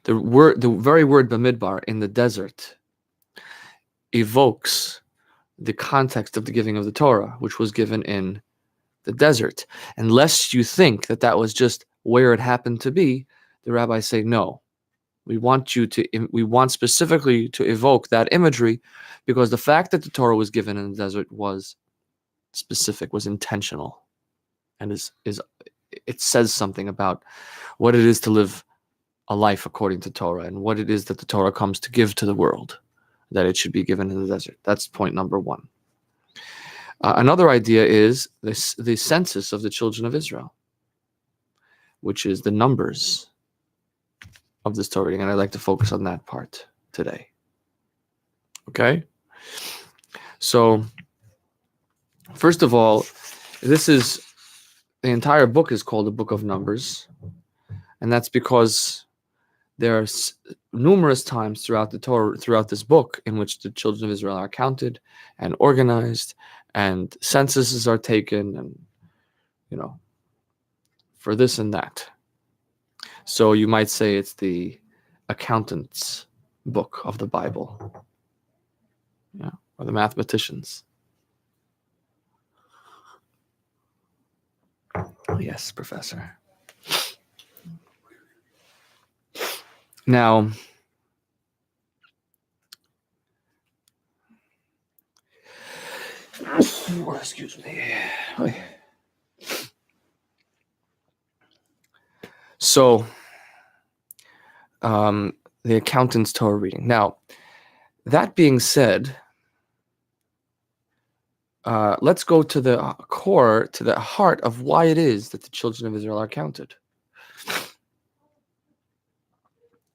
the very word Bamidbar, in the desert, evokes the context of the giving of the Torah, which was given in the desert. Unless you think that that was just where it happened to be, the rabbis say no. We want specifically to evoke that imagery, because the fact that the Torah was given in the desert was specific, was intentional, and it says something about what it is to live a life according to Torah, and what it is that the Torah comes to give to the world, that it should be given in the desert. That's point number one. Another idea is the census of the children of Israel, which is the numbers of this Torah reading, and I'd like to focus on that part today. Okay? So, first of all, the entire book is called the Book of Numbers, and that's because there are numerous times throughout the Torah, throughout this book, in which the children of Israel are counted and organized, and censuses are taken, and for this and that. So you might say it's the accountant's book of the Bible, or the mathematicians. Oh, yes, Professor. Now, excuse me. So, the accountant's Torah reading. Now, that being said, let's go to the core, to the heart of why it is that the children of Israel are counted.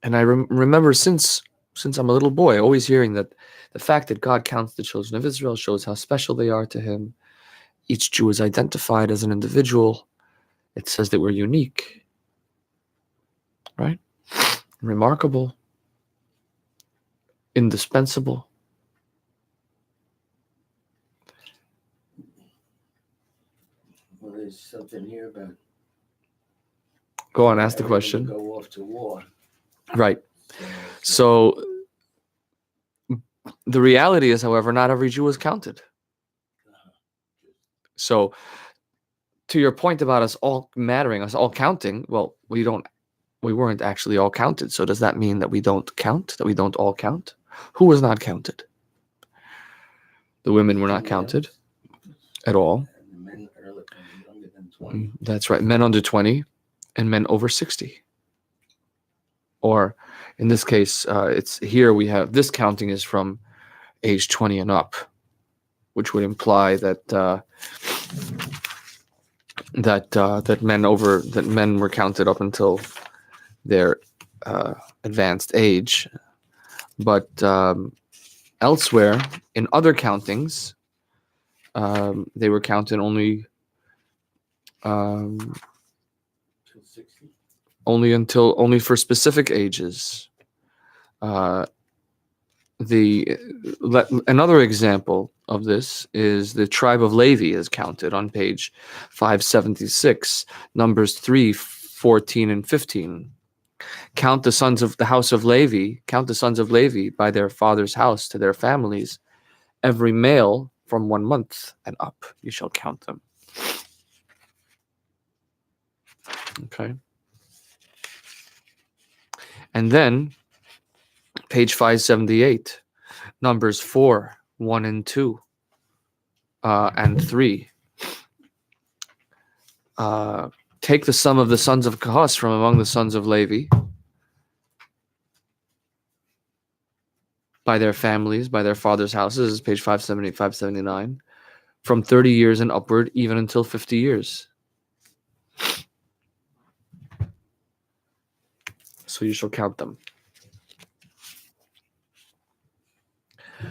And I remember since I'm a little boy, always hearing that the fact that God counts the children of Israel shows how special they are to him. Each Jew is identified as an individual. It says that we're unique, right? Remarkable, indispensable. Well, there's something here about. Go on, ask the question. Go off to war. Right. So the reality is, however, not every Jew is counted. So to your point about us all mattering, us all counting, well, we weren't actually all counted. So does that mean that we don't count, that we don't all count? Who was not counted? The women were not counted at all. And the men younger than 20. That's right. Men under 20 and men over 60. Or in this case, it's here we have this counting is from age 20 and up, which would imply that men were counted up until their advanced age. But elsewhere in other countings, they were counted only for specific ages. Another example of this is the tribe of Levi is counted on page 576, Numbers 3, 14, and 15. Count the sons of the house of Levi, by their father's house to their families, every male from 1 month and up, you shall count them. Okay. And then, page 578, Numbers 4, 1 and 2, and 3. Take the sum of the sons of Kohath from among the sons of Levi, by their families, by their father's houses, this is page 578, 579, from 30 years and upward, even until 50 years. So you shall count them.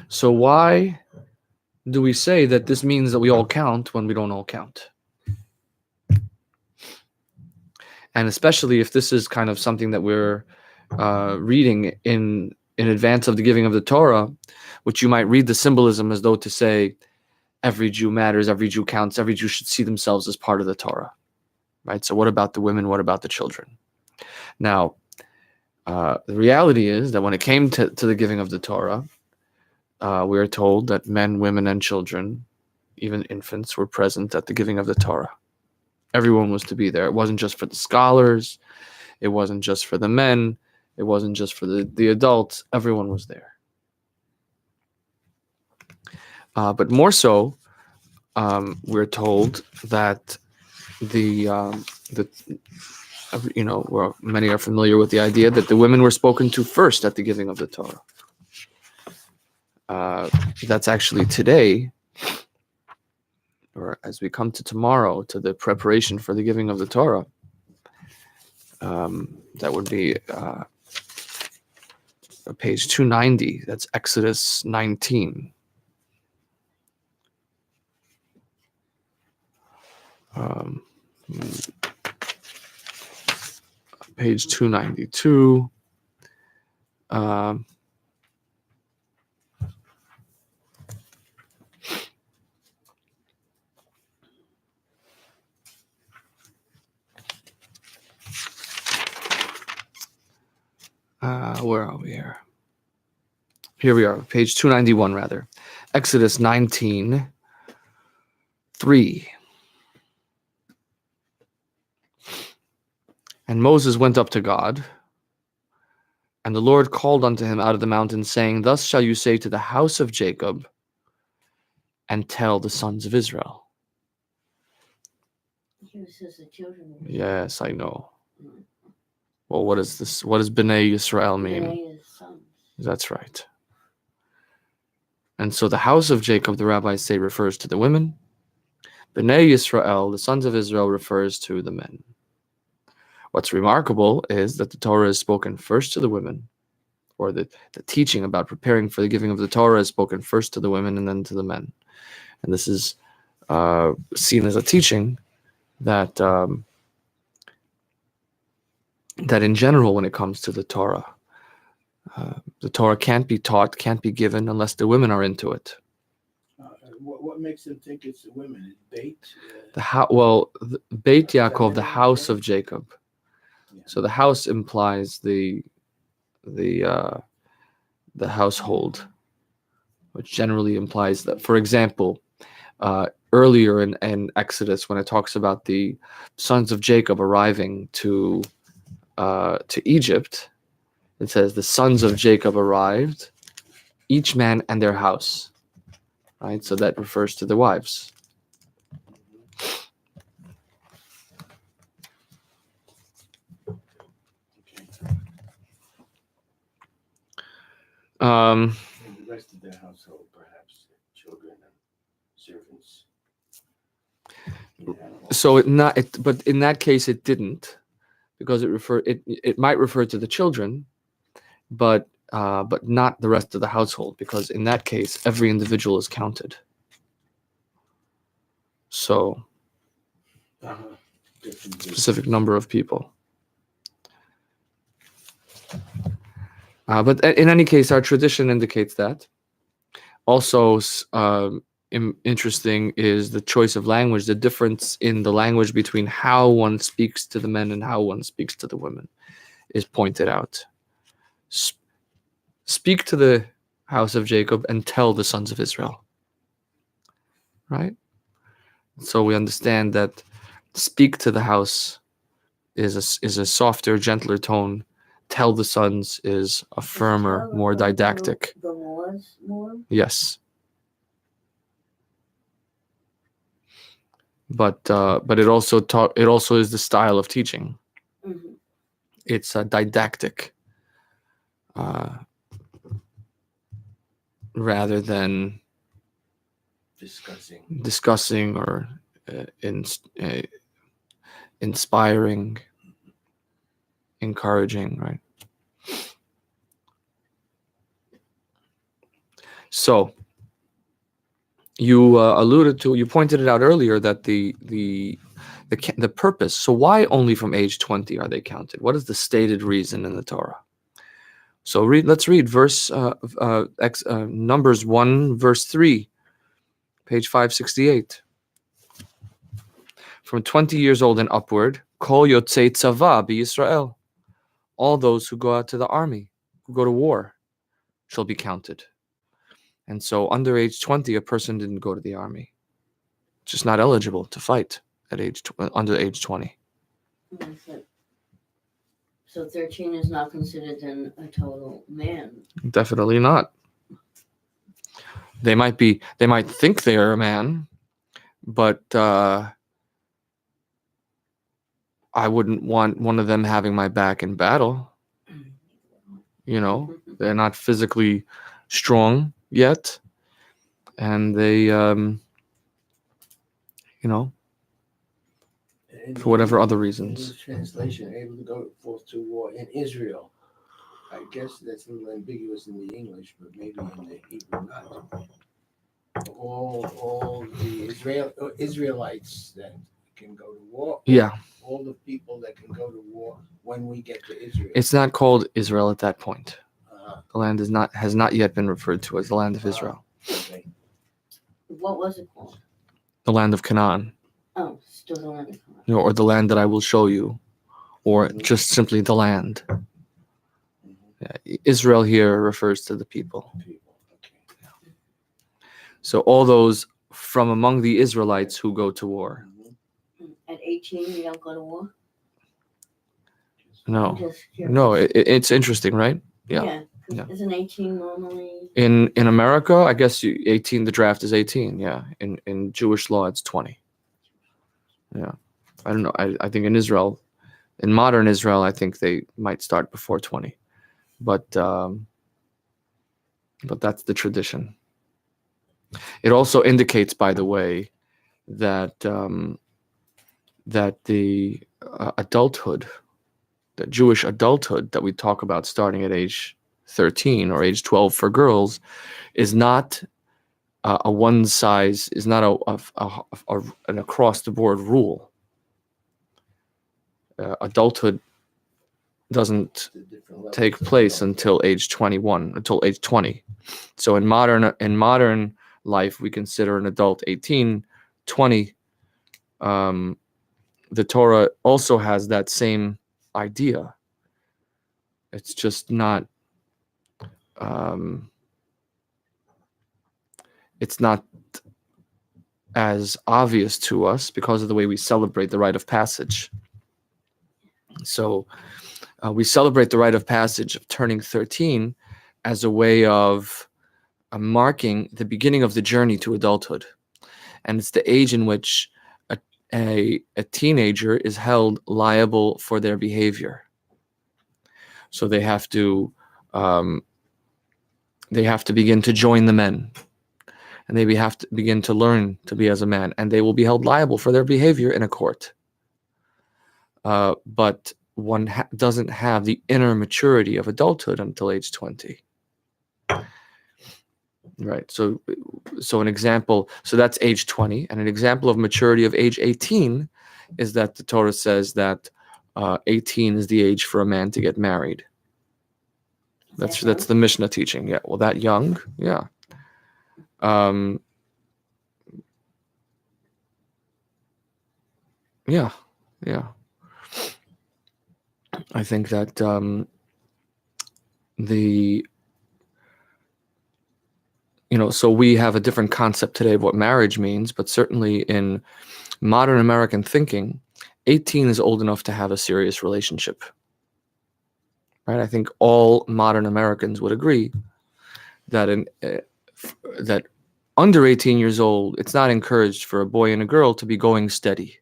So why do we say that this means that we all count when we don't all count? And especially if this is kind of something that we're reading in advance of the giving of the Torah, which you might read the symbolism as though to say every Jew matters, every Jew counts, every Jew should see themselves as part of the Torah, right? So what about the women? What about the children? Now, The reality is that when it came to the giving of the Torah, we are told that men, women, and children, even infants, were present at the giving of the Torah. Everyone was to be there. It wasn't just for the scholars. It wasn't just for the men. It wasn't just for the adults. Everyone was there. But more so, we're told that well, many are familiar with the idea that the women were spoken to first at the giving of the Torah. That's actually today, or as we come to tomorrow, to the preparation for the giving of the Torah. That would be page 290. That's Exodus 19. Page 292. Where are we here? Here we are, page 291 rather. Exodus 19:3. And Moses went up to God, and the Lord called unto him out of the mountain, saying, Thus shall you say to the house of Jacob, and tell the sons of Israel. Here it says the children. Yes, I know. Well, what is this? What does B'nai Yisrael mean? B'nai is sons. That's right. And so the house of Jacob, the rabbis say, refers to the women. B'nai Yisrael, the sons of Israel, refers to the men. What's remarkable is that the Torah is spoken first to the women, or the teaching about preparing for the giving of the Torah is spoken first to the women and then to the men. And this is seen as a teaching that that in general, when it comes to the Torah can't be taught, can't be given unless the women are into it. What makes them think it's the women? Beit? Beit Yaakov, the house of Jacob. Yeah. So the house implies the household, which generally implies that, for example, earlier in Exodus, when it talks about the sons of Jacob arriving to Egypt, it says the sons of Jacob arrived, each man and their house. Right, so that refers to the wives. And the rest of their household, perhaps children and servants. So but in that case it didn't, because it might refer to the children, but not the rest of the household, because in that case every individual is counted. So specific number of people. But in any case, our tradition indicates that. Also, interesting is the choice of language, the difference in the language between how one speaks to the men and how one speaks to the women is pointed out. Speak to the house of Jacob and tell the sons of Israel. Right? So we understand that speak to the house is a softer, gentler tone. Tell the sons is a firmer, more didactic. The laws more? Yes. But it also is the style of teaching. Mm-hmm. It's a didactic, rather than discussing or inspiring, encouraging, right? So you pointed it out earlier that the purpose. So why only from age 20 are they counted? What is the stated reason in the Torah? So let's read verse Numbers 1 verse 3, page 568. From 20 years old and upward, kol yotzei tzava b'Yisrael. all those who go out to the army, who go to war, shall be counted. And so under age 20, a person didn't go to the army. Just not eligible to fight at under age 20. So 13 is not considered then a total man. Definitely not. They might think they are a man, but I wouldn't want one of them having my back in battle. They're not physically strong yet, and they, for whatever other reasons. English translation, able to go forth to war in Israel. I guess that's a little ambiguous in the English, but maybe in the Hebrew not. All the Israelites that can go to war. Yeah. All the people that can go to war when we get to Israel. It's not called Israel at that point. Uh-huh. The land has not yet been referred to as the land of Israel. Okay. What was it called? The land of Canaan, Oh, still the land of Canaan. or the land that I will show you, or just simply the land. Yeah, Israel here refers to the people. People. Okay. So all those from among the Israelites who go to war. At 18, you don't go to war? No, I'm just curious. no, it's interesting, right? Yeah. 'Cause Yeah. Isn't 18 normally? In America, I guess 18. The draft is 18. Yeah. In Jewish law, it's 20. Yeah. I don't know. I think in Israel, in modern Israel, I think they might start before 20, but that's the tradition. It also indicates, by the way, that that the adulthood, the Jewish adulthood that we talk about starting at age 13 or age 12 for girls, is not a one size, is not an across the board rule. Adulthood doesn't take place until age 21, until age 20. So in modern life, we consider an adult 18, 20. The Torah also has that same idea. It's just not. It's not as obvious to us because of the way we celebrate the rite of passage. So we celebrate the rite of passage of turning 13 as a way of marking the beginning of the journey to adulthood. And it's the age in which a teenager is held liable for their behavior. So they have to begin to join the men, and they have to begin to learn to be as a man, and they will be held liable for their behavior in a court. But one doesn't have the inner maturity of adulthood until age 20. Right. So an example, so that's age 20, and an example of maturity of age 18 is that the Torah says that 18 is the age for a man to get married. That's the Mishnah teaching. Yeah. Well, that young. Yeah. Yeah. Yeah. I think that so we have a different concept today of what marriage means, but certainly in modern American thinking, 18 is old enough to have a serious relationship. Right? I think all modern Americans would agree that that under 18 years old, it's not encouraged for a boy and a girl to be going steady.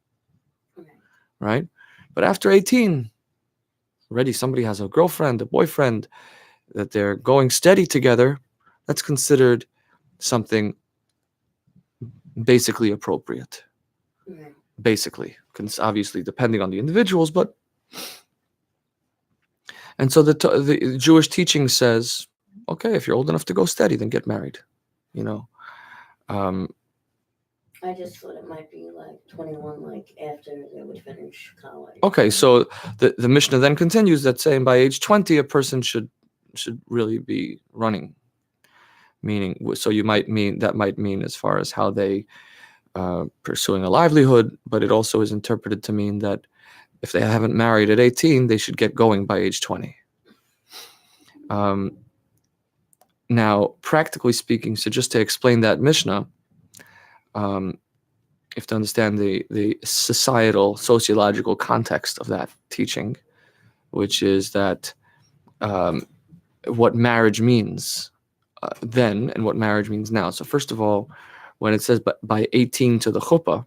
Right? But after 18, already somebody has a girlfriend, a boyfriend, that they're going steady together, that's considered something basically appropriate. Basically, obviously depending on the individuals, but and so the Jewish teaching says, okay, if you're old enough to go steady, then get married. I just thought it might be like 21, like after they would finish college. Okay, so the Mishnah then continues that saying by age 20, a person should really be running. Meaning, so might mean as far as how they pursuing a livelihood, but it also is interpreted to mean that if they haven't married at 18, they should get going by age 20. Now, practically speaking, so just to explain that Mishnah, you have to understand the societal, sociological context of that teaching, which is that what marriage means then and what marriage means now. So first of all, when it says by 18 to the chuppah,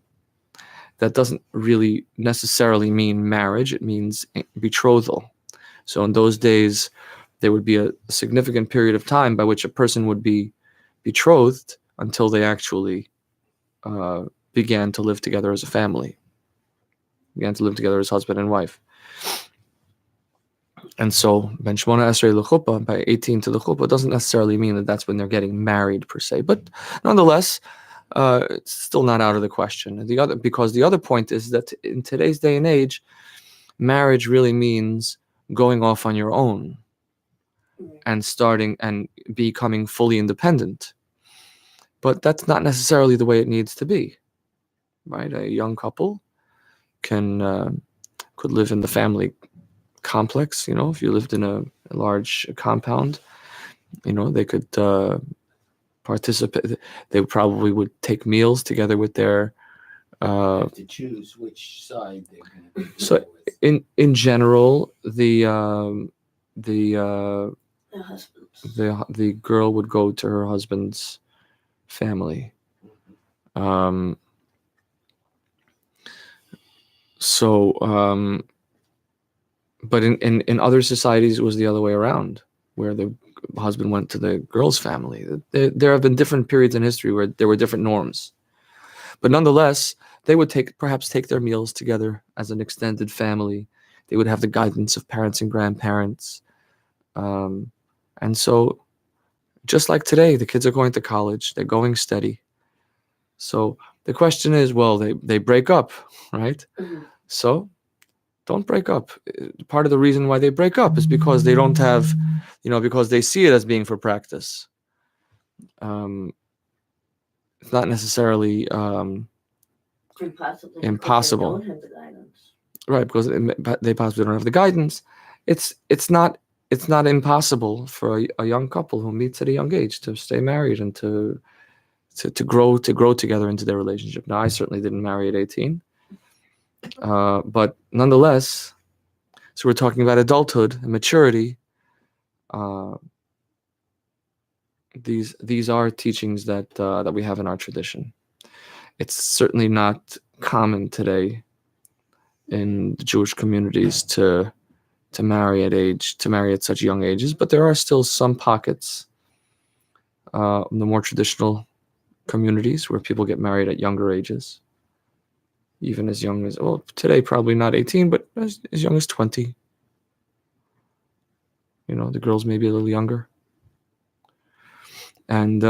that doesn't really necessarily mean marriage. It means betrothal. So in those days, there would be a significant period of time by which a person would be betrothed until they actually began to live together as a family, began to live together as husband and wife. And so, ben shmona esrei l'chuppah, by 18 to the chuppah, doesn't necessarily mean that that's when they're getting married per se. But nonetheless, it's still not out of the question. And because the other point is that in today's day and age, marriage really means going off on your own and starting and becoming fully independent. But that's not necessarily the way it needs to be, right? A young couple could live in the family complex. If you lived in a large compound, they could participate. They probably would take meals together with their. Have to choose which side they're going to be. So with. in general, the husbands. the girl would go to her husband's family. But in other societies, it was the other way around, where the husband went to the girl's family. There have been different periods in history where there were different norms. But nonetheless, they would perhaps take their meals together as an extended family. They would have the guidance of parents and grandparents. And so, just like today, the kids are going to college. They're going steady. So the question is, well, they break up, right? Mhm. So don't break up. Part of the reason why they break up is because they don't have, because they see it as being for practice. It's not necessarily impossible. They don't have the guidance. Right, because they possibly don't have the guidance. It's not impossible for a young couple who meets at a young age to stay married and to grow together into their relationship. Now, I certainly didn't marry at 18, but nonetheless, so we're talking about adulthood and maturity. These are teachings that we have in our tradition. It's certainly not common today in the Jewish communities to marry at such young ages, but there are still some pockets in the more traditional communities where people get married at younger ages, even as young as, well, today probably not 18, but as young as 20. The girls maybe a little younger. And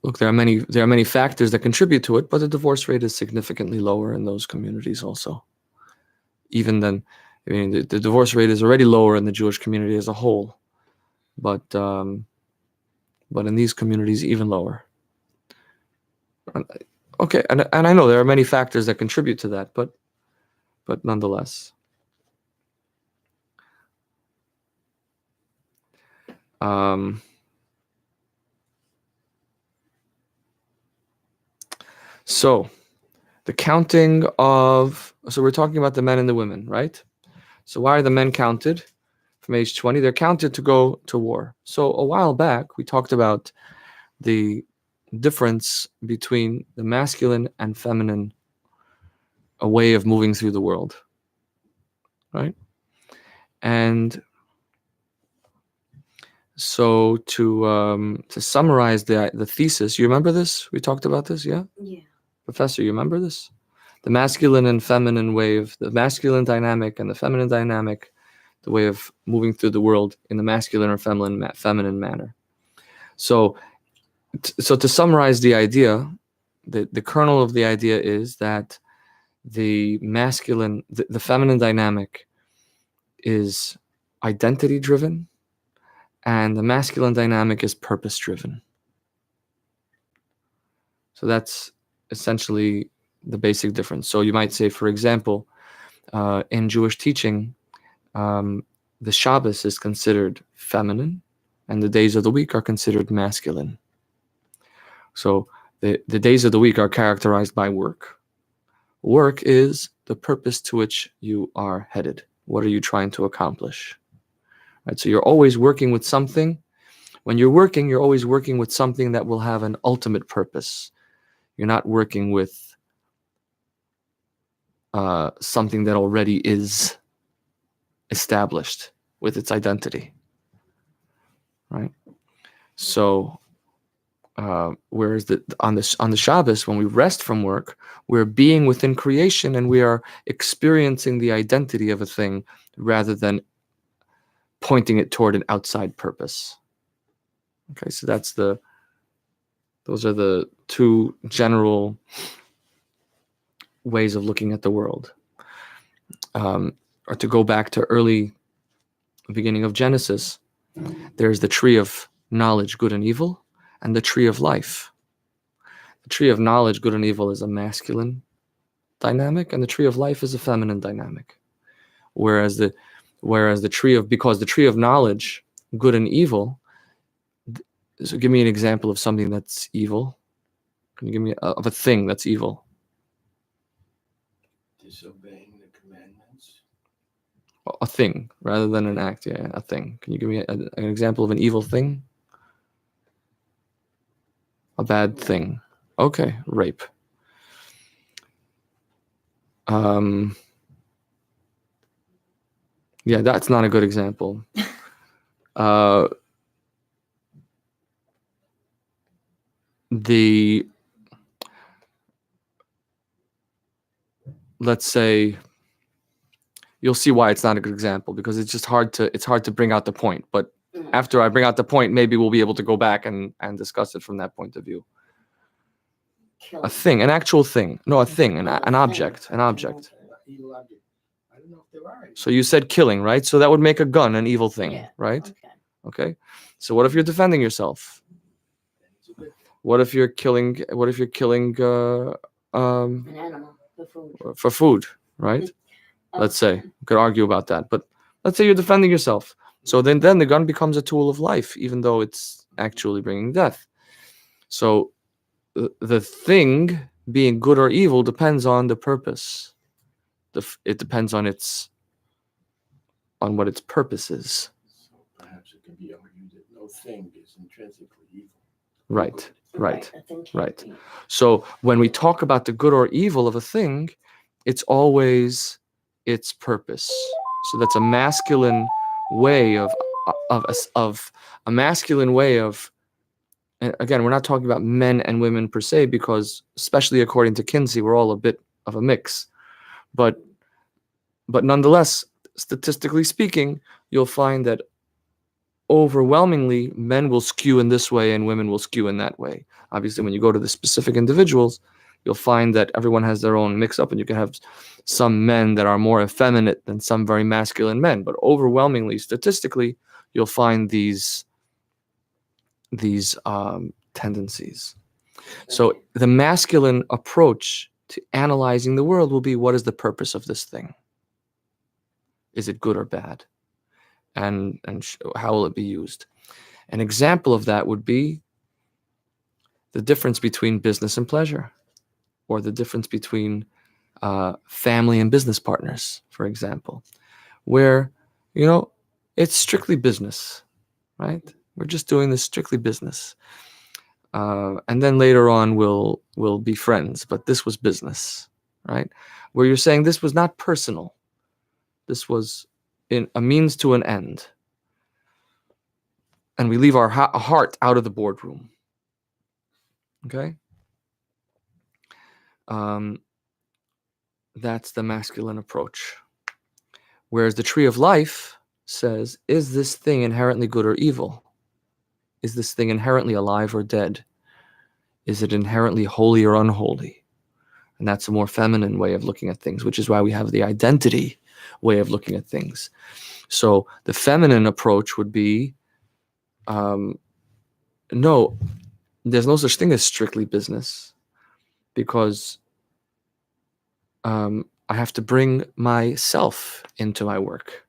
look, there are many factors that contribute to it, but the divorce rate is significantly lower in those communities also. Even then, the divorce rate is already lower in the Jewish community as a whole, but in these communities, even lower. Okay, and I know there are many factors that contribute to that, but nonetheless. So the counting so we're talking about the men and the women, right? So why are the men counted from age 20? They're counted to go to war. So a while back, we talked about the difference between the masculine and feminine a way of moving through the world, right? And so to summarize the thesis, you remember this? We talked about this, yeah? Yeah. Professor, you remember this? The masculine and feminine wave, the masculine dynamic and the feminine dynamic, the way of moving through the world in the masculine or feminine manner. So to summarize the idea, the kernel of the idea is that the masculine, the feminine dynamic is identity driven, and the masculine dynamic is purpose driven. So that's essentially the basic difference. So you might say, for example, in Jewish teaching, the Shabbos is considered feminine, and the days of the week are considered masculine. So the days of the week are characterized by work. Work is the purpose to which you are headed. What are you trying to accomplish? Right? So you're always working with something. When you're working, you're always working with something that will have an ultimate purpose. You're not working with something that already is established with its identity, right? So, whereas on the Shabbos, when we rest from work, we're being within creation and we are experiencing the identity of a thing rather than pointing it toward an outside purpose. Okay, so those are the two general ways of looking at the world. Or to go back to early beginning of Genesis, there's the tree of knowledge, good and evil, and the tree of life. The tree of knowledge, good and evil, is a masculine dynamic, and the tree of life is a feminine dynamic. Whereas the because the tree of knowledge, good and evil. So give me an example of something that's evil. Can you give me of a thing that's evil? Disobeying the commandments. A thing rather than an act. Yeah, a thing. Can you give me an example of an evil thing? A bad thing. Okay, rape. Yeah, that's not a good example. Let's say, you'll see why it's not a good example, because it's hard to bring out the point. But after I bring out the point, maybe we'll be able to go back and discuss it from that point of view. A thing, an actual thing. No, a thing, an object. Evil object. I don't know if there are any. So you said killing, right? So that would make a gun an evil thing, Yeah. right? Okay. Okay. So what if you're defending yourself? It's a good thing. What if you're killing An animal for food. for food, right? Let's say. We could argue about that, but let's say you're defending yourself. So then the gun becomes a tool of life, even though it's actually bringing death. So the thing being good or evil depends on the purpose. It depends on what its purpose is. So perhaps it can be argued that no thing is intrinsically evil. Right. Right. I think Right. So when we talk about the good or evil of a thing, it's always its purpose. So that's a masculine way of a masculine way of. And again, we're not talking about men and women per se, because especially according to Kinsey, we're all a bit of a mix. But nonetheless, statistically speaking, you'll find that overwhelmingly men will skew in this way and women will skew in that way. Obviously, when you go to the specific individuals, you'll find that everyone has their own mix-up, and you can have some men that are more effeminate than some very masculine men. But overwhelmingly, statistically, you'll find these tendencies. So the masculine approach to analyzing the world will be, what is the purpose of this thing? Is it good or bad? And how will it be used? An example of that would be the difference between business and pleasure, or the difference between family and business partners, for example, where, it's strictly business, right? We're just doing this strictly business. And then later on we'll be friends, but this was business, right? Where you're saying this was not personal. This was in a means to an end. And we leave our heart out of the boardroom. Okay? That's the masculine approach. Whereas the tree of life says, is this thing inherently good or evil? Is this thing inherently alive or dead? Is it inherently holy or unholy? And that's a more feminine way of looking at things, which is why we have the identity way of looking at things. So the feminine approach would be, no, there's no such thing as strictly business, because I have to bring myself into my work.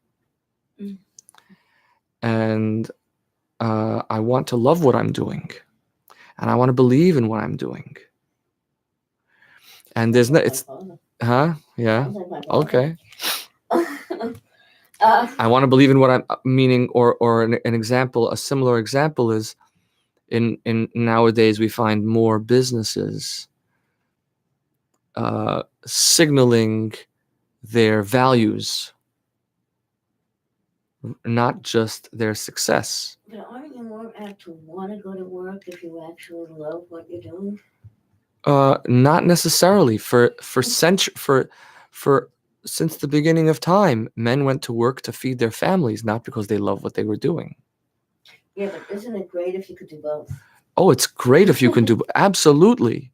Mm. And I want to love what I'm doing. And I want to believe in what I'm doing. And there's no, it's, huh? Yeah. Sounds like my father. Okay. Uh, I want to believe in what I'm meaning, or an example, a similar example is in nowadays we find more businesses signaling their values, not just their success. but aren't you more apt to want to go to work if you actually love what you're doing? Not necessarily. For since the beginning of time, men went to work to feed their families, not because they love what they were doing. Yeah, but isn't it great if you could do both? Oh, it's great if you can do absolutely,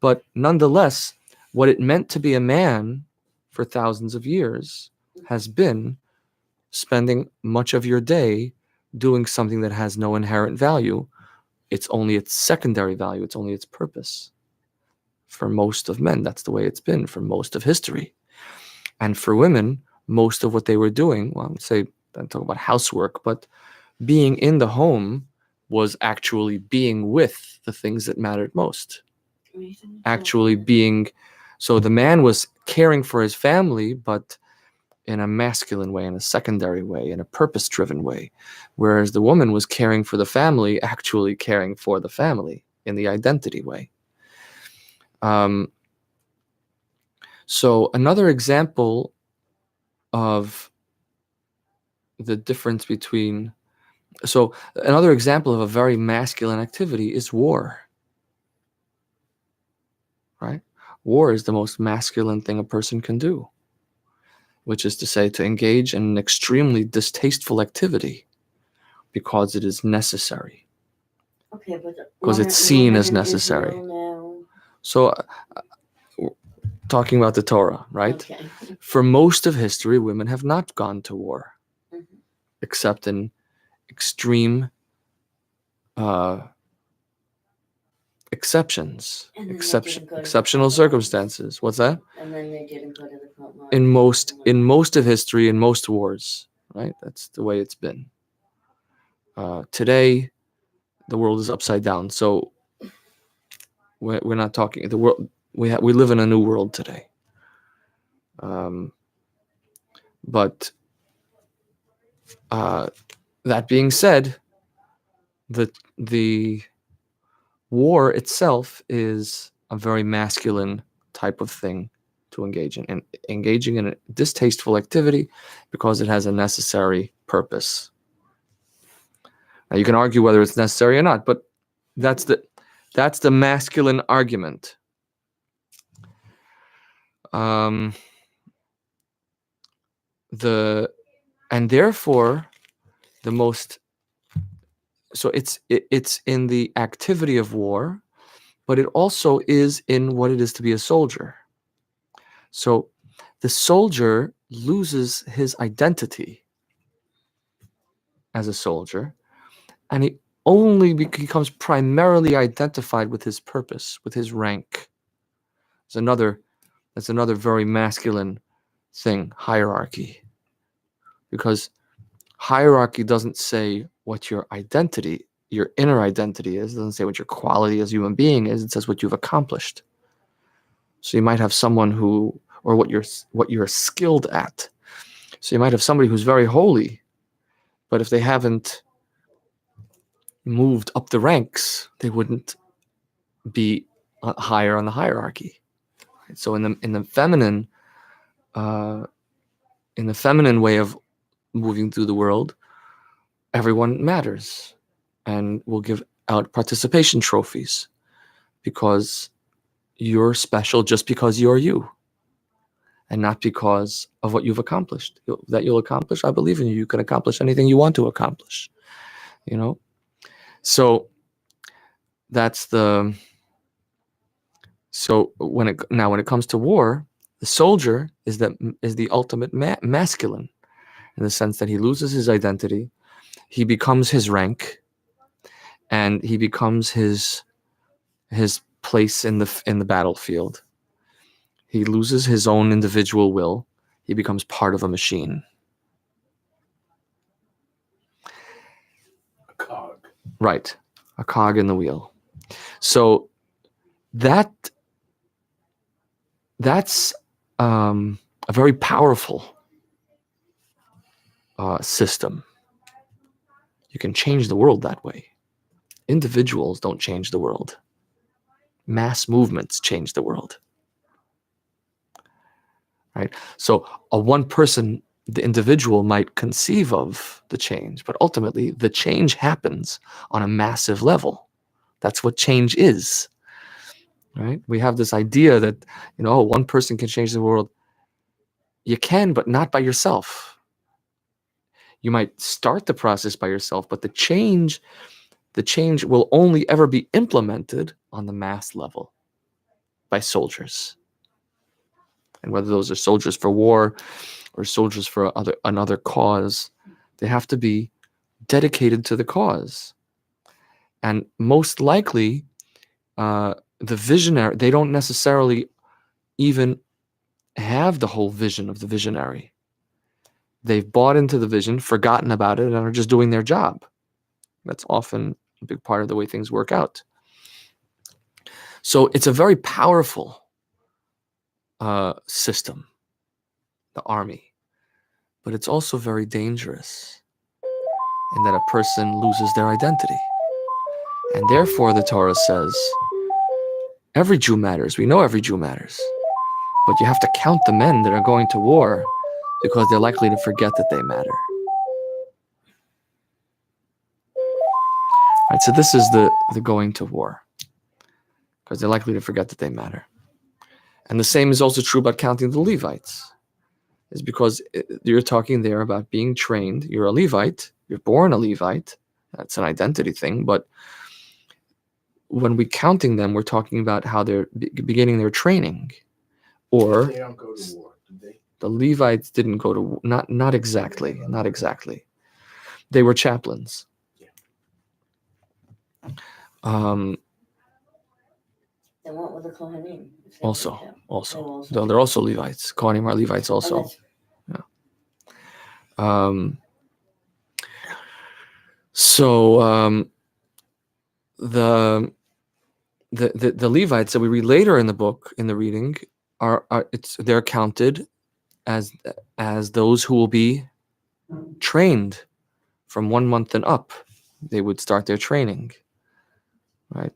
but nonetheless, what it meant to be a man for thousands of years has been spending much of your day doing something that has no inherent value. It's only its secondary value. It's only its purpose. For most of men, that's the way it's been for most of history. And for women, most of what they were doing, well, I would say, I'm talking about housework, but being in the home was actually being with the things that mattered most. Actually being, so the man was caring for his family, but in a masculine way, in a secondary way, in a purpose-driven way. Whereas the woman was caring for the family, actually caring for the family in the identity way. So another example of the difference between, so another example of a very masculine activity is war, right? War is the most masculine thing a person can do, which is to say to engage in an extremely distasteful activity because it is necessary, Okay, but because why it's aren't seen women as in necessary. Israel So talking about the Torah, now? right? Okay. For most of history, women have not gone to war, Mhm. except in extreme exceptions, And then they didn't go to the exceptional front lines. circumstances. What's that? And then they didn't go to the front line. In most of history, in most wars, right? That's the way it's been. Today, the world is upside down. So we're not talking the world. We live in a new world today. But that being said, the war itself is a very masculine type of thing to engage in, and engaging in a distasteful activity because it has a necessary purpose. Now you can argue whether it's necessary or not, but that's the masculine argument. And therefore the most, so it's in the activity of war, but it also is in what it is to be a soldier. So the soldier loses his identity as a soldier, and he only becomes primarily identified with his purpose, with his rank. That's another very masculine thing, hierarchy. Because hierarchy doesn't say what your identity, your inner identity is. It doesn't say what your quality as a human being is. It says what you've accomplished. So you might have someone who, or what you're skilled at. So you might have somebody who's very holy, but if they haven't moved up the ranks, they wouldn't be higher on the hierarchy. So in the feminine way of moving through the world, everyone matters, and we'll give out participation trophies because you're special just because you're you, and not because of what you've accomplished. That you'll accomplish, I believe in you. You can accomplish anything you want to accomplish. So that's the. So when it comes to war, the soldier is the ultimate masculine, in the sense that he loses his identity, he becomes his rank, and he becomes his place in the battlefield. He loses his own individual will. He becomes part of a machine. A cog. Right. A cog in the wheel. So that's a very powerful system. You can change the world that way. Individuals don't change the world. Mass movements change the world. Right? So a one person, the individual might conceive of the change, but ultimately the change happens on a massive level. That's what change is. Right? We have this idea that, one person can change the world. You can, but not by yourself. You might start the process by yourself, but the change will only ever be implemented on the mass level by soldiers. And whether those are soldiers for war or soldiers for another cause, they have to be dedicated to the cause. And most likely, the visionary, they don't necessarily even have the whole vision of the visionary. They've bought into the vision, forgotten about it, and are just doing their job. That's often a big part of the way things work out. So it's a very powerful system, the army, but it's also very dangerous in that a person loses their identity. And therefore, the Torah says, every Jew matters. We know every Jew matters. But you have to count the men that are going to war because they're likely to forget that they matter. Right, so this is the going to war, because they're likely to forget that they matter. And the same is also true about counting the Levites. Is because you're talking there about being trained. You're a Levite. You're born a Levite. That's an identity thing. But when we're counting them, we're talking about how they're beginning their training. Or They don't go to war, do they? the Levites didn't go to war. Not exactly. Not exactly. They were chaplains. Then what were the Kohanim? Also. Also. Though they're also Levites. Kohanim are Levites also. So the Levites that we read later in the book, in the reading, they're counted as those who will be trained from 1 month and up. They would start their training, right?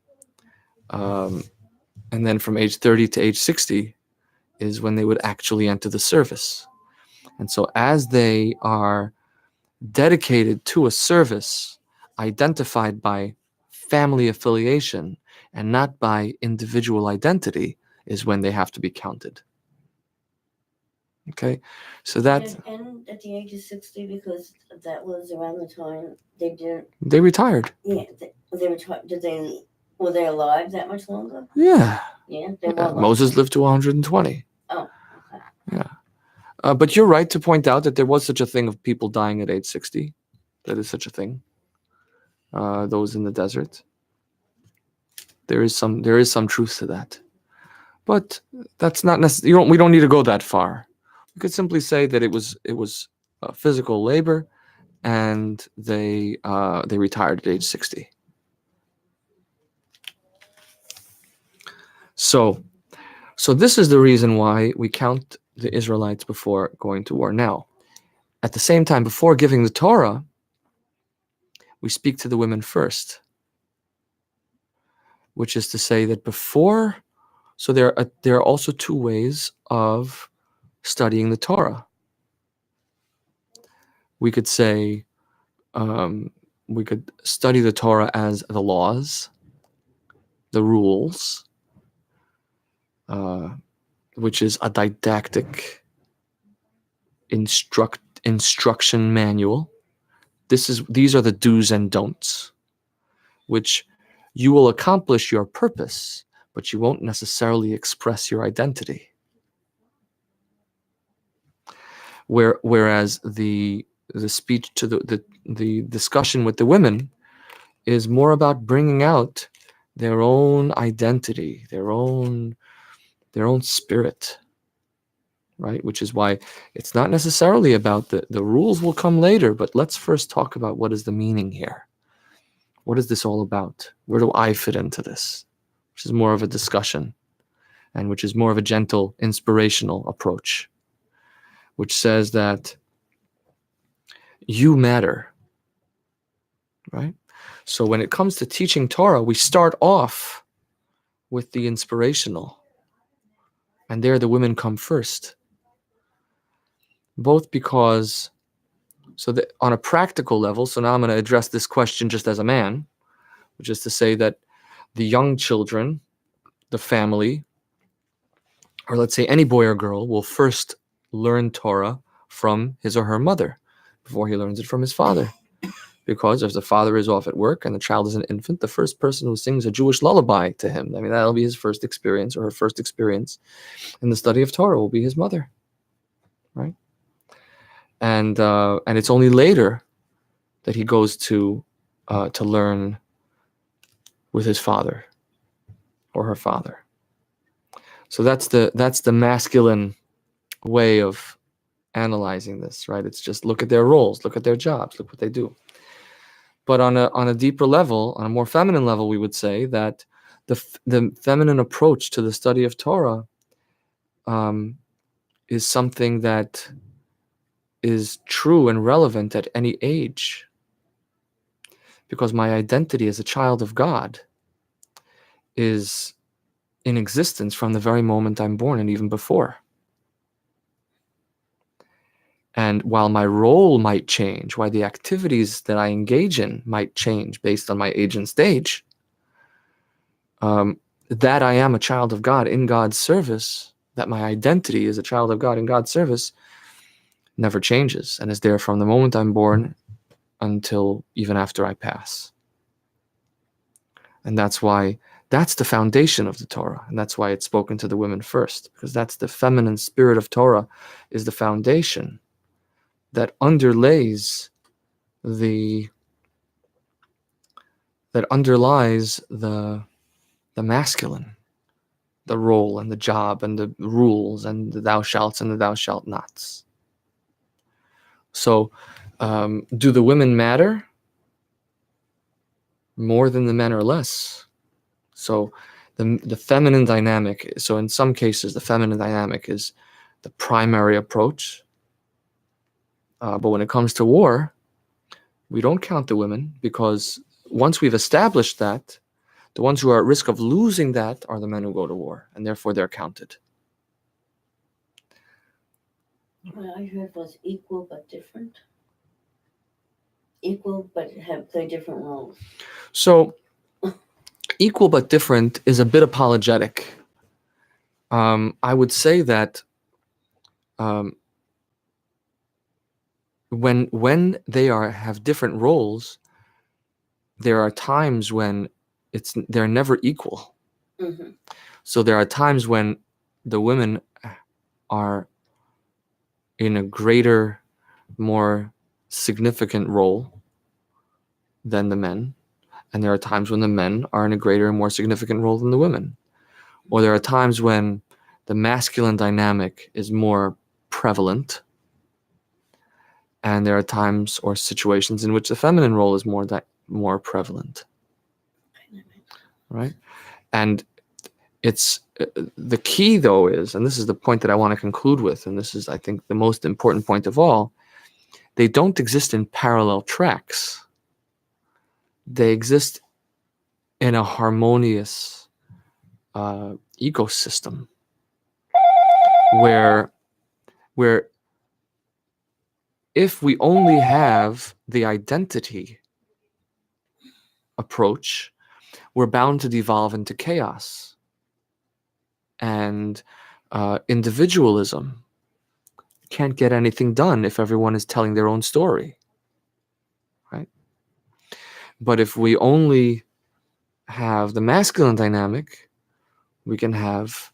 And then from age 30 to age 60 is when they would actually enter the service. And so as they are dedicated to a service identified by family affiliation and not by individual identity is when they have to be counted. Okay, so that... Did it end at the age of 60 because that was around the time they retired. Yeah, they retired. Were they alive that much longer? Yeah. Yeah, Moses lived to 120. Oh, okay. Yeah. But you're right to point out that there was such a thing of people dying at age 60. That is such a thing. Those in the desert. There is some truth to that. But that's not necessarily... we don't need to go that far. We could simply say that it was physical labor, and they retired at age 60. So this is the reason why we count the Israelites before going to war. Now, at the same time, before giving the Torah, we speak to the women first, which is to say that before... So there are also two ways of studying the Torah. We could say, we could study the Torah as the laws, the rules, which is a didactic instruction manual. These are the do's and don'ts, which you will accomplish your purpose, but you won't necessarily express your identity. Whereas the speech to the discussion with the women is more about bringing out their own identity, their own spirit, right? Which is why it's not necessarily about the rules will come later, but let's first talk about what is the meaning here. What is this all about? Where do I fit into this? Which is more of a discussion, and which is more of a gentle, inspirational approach, which says that you matter, right? So when it comes to teaching Torah, we start off with the inspirational, and there the women come first. Both because, so that on a practical level, so now I'm going to address this question just as a man, which is to say that the young children, the family, or let's say any boy or girl, will first learn Torah from his or her mother before he learns it from his father. Because if the father is off at work and the child is an infant, the first person who sings a Jewish lullaby to him, I mean, that'll be his first experience, or her first experience in the study of Torah will be his mother, right? And it's only later that he goes to learn with his father or her father. So that's the masculine way of analyzing this, right? It's just look at their roles, look at their jobs, look what they do. But on a deeper level, on a more feminine level, we would say that the feminine approach to the study of Torah is something that is true and relevant at any age, because my identity as a child of God is in existence from the very moment I'm born and even before. And while my role might change, while the activities that I engage in might change based on my age and stage, that I am a child of God in God's service, that my identity is a child of God in God's service, never changes and is there from the moment I'm born until even after I pass. And that's why that's the foundation of the Torah. And that's why it's spoken to the women first, because that's the feminine spirit of Torah, is the foundation that underlies the masculine, the role and the job and the rules and the thou shalts and the thou shalt nots. So do the women matter more than the men or less? So the feminine dynamic, so in some cases the feminine dynamic is the primary approach, but when it comes to war, we don't count the women, because once we've established that, the ones who are at risk of losing that are the men who go to war, and therefore they're counted. What I heard was equal but different. Equal but play different roles. So equal but different is a bit apologetic. I would say that when they have different roles, there are times when they're never equal. Mm-hmm. So there are times when the women are in a greater, more significant role than the men, and there are times when the men are in a greater and more significant role than the women. Or there are times when the masculine dynamic is more prevalent, and there are times or situations in which the feminine role is more prevalent, right? And it's the key, though, is, and this is the point that I want to conclude with, and this is, I think, the most important point of all, they don't exist in parallel tracks. They exist in a harmonious ecosystem where if we only have the identity approach, we're bound to devolve into chaos and individualism. Can't get anything done if everyone is telling their own story, right? But if we only have the masculine dynamic, we can have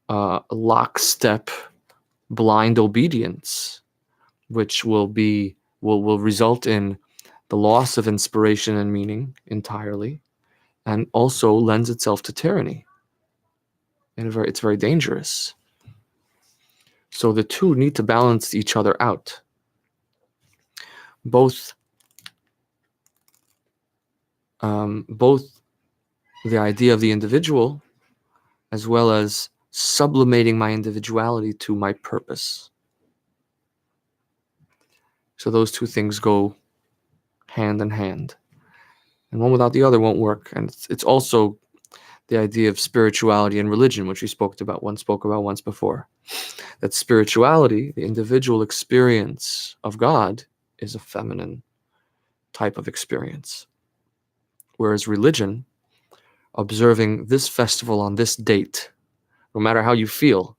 lockstep blind obedience, which will result in the loss of inspiration and meaning entirely, and also lends itself to tyranny. And it's very dangerous. So the two need to balance each other out. Both the idea of the individual, as well as sublimating my individuality to my purpose. So those two things go hand in hand. And one without the other won't work. And it's also the idea of spirituality and religion, which we spoke about once before. That spirituality, the individual experience of God, is a feminine type of experience. Whereas religion, observing this festival on this date, no matter how you feel,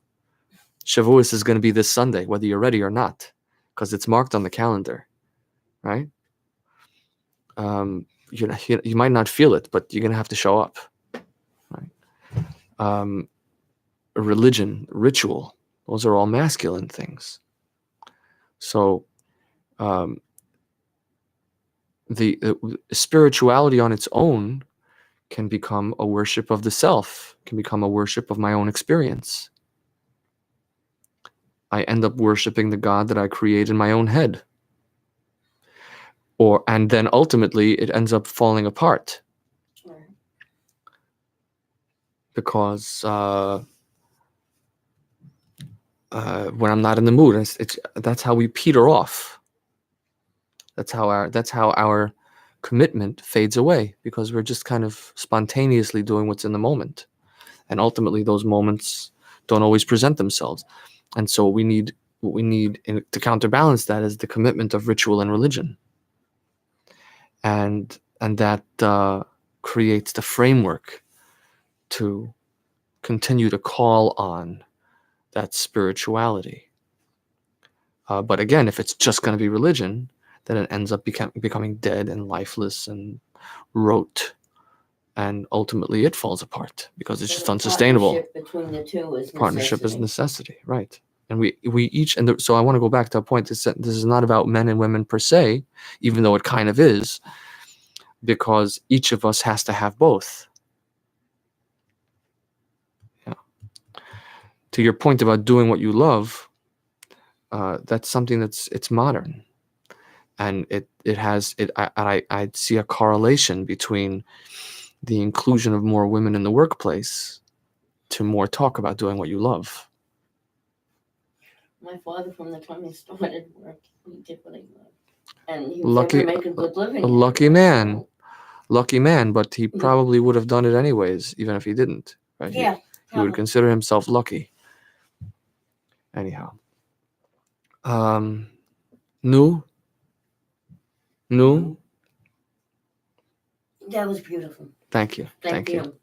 Shavuot is going to be this Sunday, whether you're ready or not, because it's marked on the calendar, right? You might not feel it, but you're going to have to show up, right? Religion, ritual, those are all masculine things. So the spirituality on its own can become a worship of the self, can become a worship of my own experience. I end up worshiping the God that I create in my own head. And then ultimately it ends up falling apart. Right. Because when I'm not in the mood, that's how we peter off. That's how our commitment fades away, because we're just kind of spontaneously doing what's in the moment, and ultimately those moments don't always present themselves. And so what we need to counterbalance that is the commitment of ritual and religion, and that creates the framework to continue to call on that spirituality. But again, if it's just going to be religion, then it ends up becoming dead and lifeless and rote, and ultimately it falls apart because it's So just the unsustainable. Partnership between the two is Partnership is necessity. necessity, right? And we each, so I want to go back to a point that this is not about men and women per se, even though it kind of is, because each of us has to have both. Yeah. To your point about doing what you love, that's something it's modern, and I see a correlation between the inclusion of more women in the workplace to more talk about doing what you love. My father, from the time he started work, he did what he loved. And he was Lucky- able to make a good living. a lucky man. Lucky man, but he probably would have done it anyways, even if he didn't. Right? Yeah. He would consider himself lucky. Anyhow. No. That was beautiful. Thank you. Thank you.